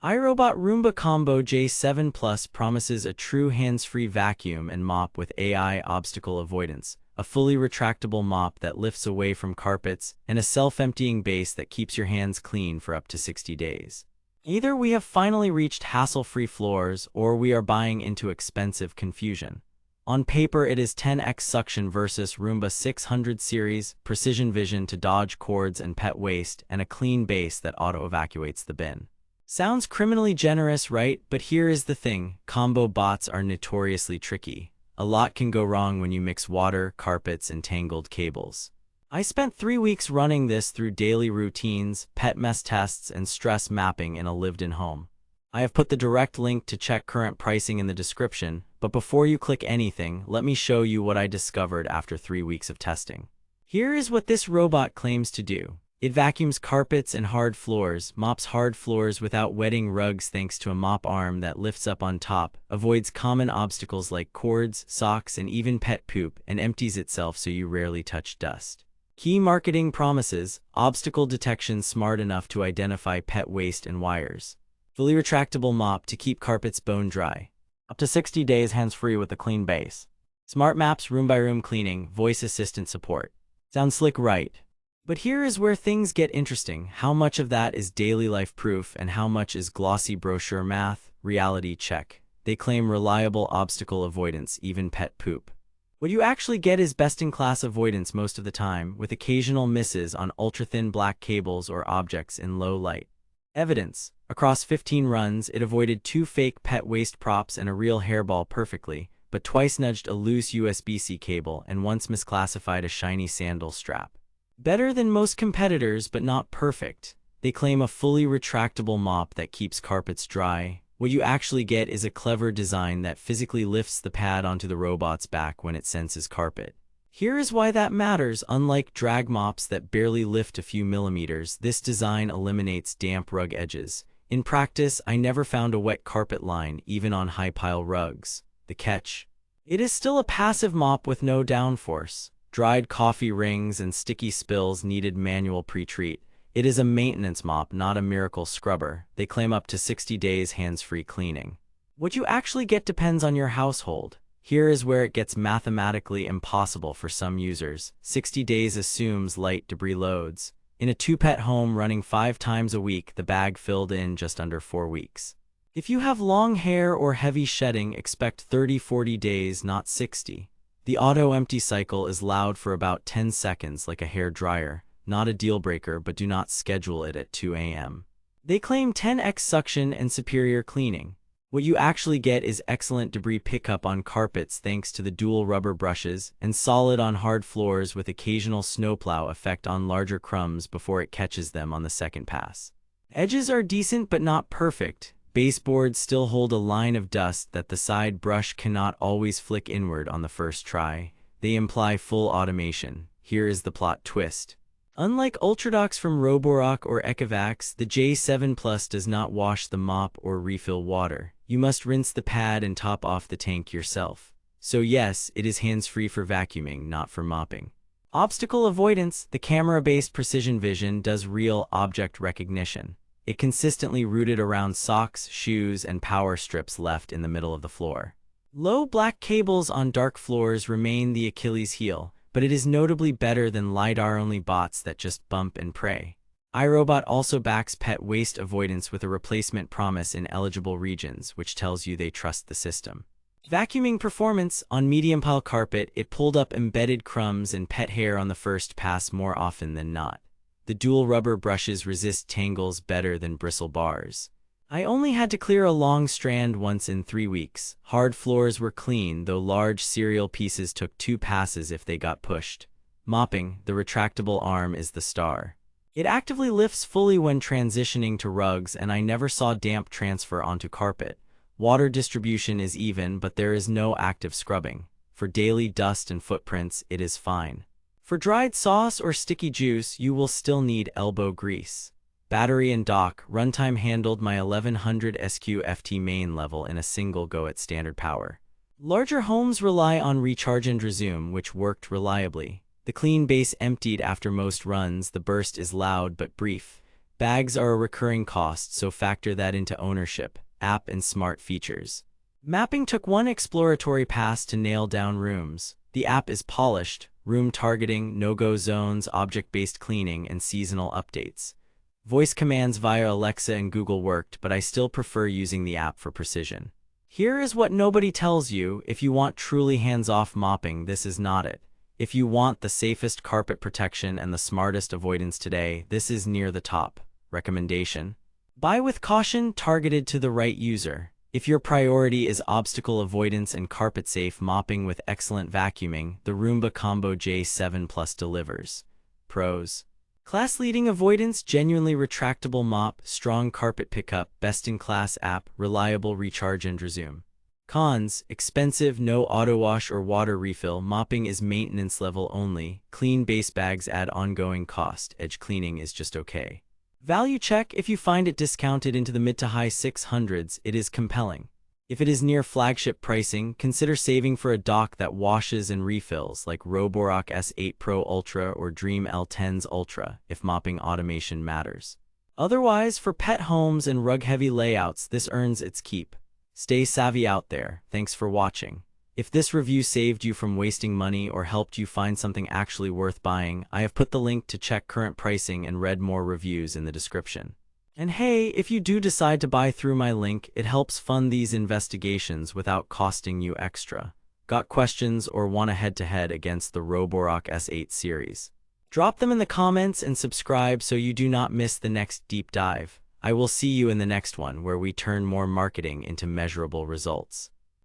iRobot Roomba Combo J7 Plus promises a true hands-free vacuum and mop with AI obstacle avoidance, a fully retractable mop that lifts away from carpets, and a self-emptying base that keeps your hands clean for up to 60 days. Either we have finally reached hassle-free floors, or we are buying into expensive confusion. On paper, it is 10x suction versus Roomba 600 series, precision vision to dodge cords and pet waste, and a clean base that auto-evacuates the bin. Sounds criminally generous, right? But here is the thing, combo bots are notoriously tricky. A lot can go wrong when you mix water, carpets, and tangled cables. I spent 3 weeks running this through daily routines, pet mess tests, and stress mapping in a lived-in home. I have put the direct link to check current pricing in the description, but before you click anything, let me show you what I discovered after 3 weeks of testing. Here is what this robot claims to do. It vacuums carpets and hard floors, mops hard floors without wetting rugs thanks to a mop arm that lifts up on top, avoids common obstacles like cords, socks, and even pet poop, and empties itself so you rarely touch dust. Key marketing promises: obstacle detection smart enough to identify pet waste and wires. Fully retractable mop to keep carpets bone dry. Up to 60 days hands-free with a clean base. Smart maps, room-by-room cleaning, voice assistant support. Sounds slick, right? But here is where things get interesting. How much of that is daily life proof and how much is glossy brochure math? Reality check. They claim reliable obstacle avoidance, even pet poop. What you actually get is best-in-class avoidance most of the time, with occasional misses on ultra-thin black cables or objects in low light. Evidence. Across 15 runs, it avoided 2 fake pet waste props and a real hairball perfectly, but twice nudged a loose USB-C cable and once misclassified a shiny sandal strap. Better than most competitors, but not perfect. They claim a fully retractable mop that keeps carpets dry. What you actually get is a clever design that physically lifts the pad onto the robot's back when it senses carpet. Here is why that matters. Unlike drag mops that barely lift a few millimeters, this design eliminates damp rug edges. In practice, I never found a wet carpet line, even on high-pile rugs. The catch? It is still a passive mop with no downforce. Dried coffee rings and sticky spills needed manual pre-treat. It is a maintenance mop, not a miracle scrubber. They claim up to 60 days hands-free cleaning. What you actually get depends on your household. Here is where it gets mathematically impossible for some users. 60 days assumes light debris loads. In a 2-pet home running 5 times a week, the bag filled in just under 4 weeks. If you have long hair or heavy shedding, expect 30-40 days, not 60. The auto-empty cycle is loud for about 10 seconds like a hair dryer. Not a deal breaker, but do not schedule it at 2 a.m. They claim 10x suction and superior cleaning. What you actually get is excellent debris pickup on carpets thanks to the dual rubber brushes, and solid on hard floors with occasional snowplow effect on larger crumbs before it catches them on the second pass. Edges are decent but not perfect. Baseboards still hold a line of dust that the side brush cannot always flick inward on the first try. They imply full automation. Here is the plot twist. Unlike Ultradox from Roborock or Ecovacs, the J7 Plus does not wash the mop or refill water. You must rinse the pad and top off the tank yourself. So yes, it is hands-free for vacuuming, not for mopping. Obstacle avoidance. The camera-based precision vision does real object recognition. It consistently routed around socks, shoes, and power strips left in the middle of the floor. Low black cables on dark floors remain the Achilles heel, but it is notably better than LiDAR-only bots that just bump and pray. iRobot also backs pet waste avoidance with a replacement promise in eligible regions, which tells you they trust the system. Vacuuming performance. On medium pile carpet, it pulled up embedded crumbs and pet hair on the first pass more often than not. The dual rubber brushes resist tangles better than bristle bars. I only had to clear a long strand once in 3 weeks. Hard floors were clean, though large cereal pieces took 2 passes if they got pushed. Mopping. The retractable arm is the star. It actively lifts fully when transitioning to rugs, and I never saw damp transfer onto carpet. Water distribution is even, but there is no active scrubbing. For daily dust and footprints, it is fine. For dried sauce or sticky juice, you will still need elbow grease. Battery and dock. Runtime handled my 1100 SQ-FT main level in a single go at standard power. Larger homes rely on recharge and resume, which worked reliably. The clean base emptied after most runs. The burst is loud but brief. Bags are a recurring cost, so factor that into ownership, app, and smart features. Mapping took one exploratory pass to nail down rooms. The app is polished, room targeting, no-go zones, object-based cleaning, and seasonal updates. Voice commands via Alexa and Google worked, but I still prefer using the app for precision. Here is what nobody tells you: if you want truly hands-off mopping, this is not it. If you want the safest carpet protection and the smartest avoidance today, this is near the top. Recommendation: buy with caution, targeted to the right user. If your priority is obstacle avoidance and carpet-safe mopping with excellent vacuuming, the Roomba Combo J7 Plus delivers. Pros: class-leading avoidance, genuinely retractable mop, strong carpet pickup, best-in-class app, reliable recharge and resume. Cons: expensive, no auto wash or water refill, mopping is maintenance level only, clean base bags add ongoing cost, edge cleaning is just okay. Value check: if you find it discounted into the mid to high 600s, it is compelling. If it is near flagship pricing, consider saving for a dock that washes and refills like Robotic S8 Pro Ultra or Dream L10s Ultra, if mopping automation matters. Otherwise, for pet homes and rug-heavy layouts, this earns its keep. Stay savvy out there. Thanks for watching. If this review saved you from wasting money or helped you find something actually worth buying, I have put the link to check current pricing and read more reviews in the description. And hey, if you do decide to buy through my link, it helps fund these investigations without costing you extra. Got questions or want a head-to-head against the Robotic S8 series? Drop them in the comments and subscribe so you do not miss the next deep dive. I will see you in the next one, where we turn more marketing into measurable results.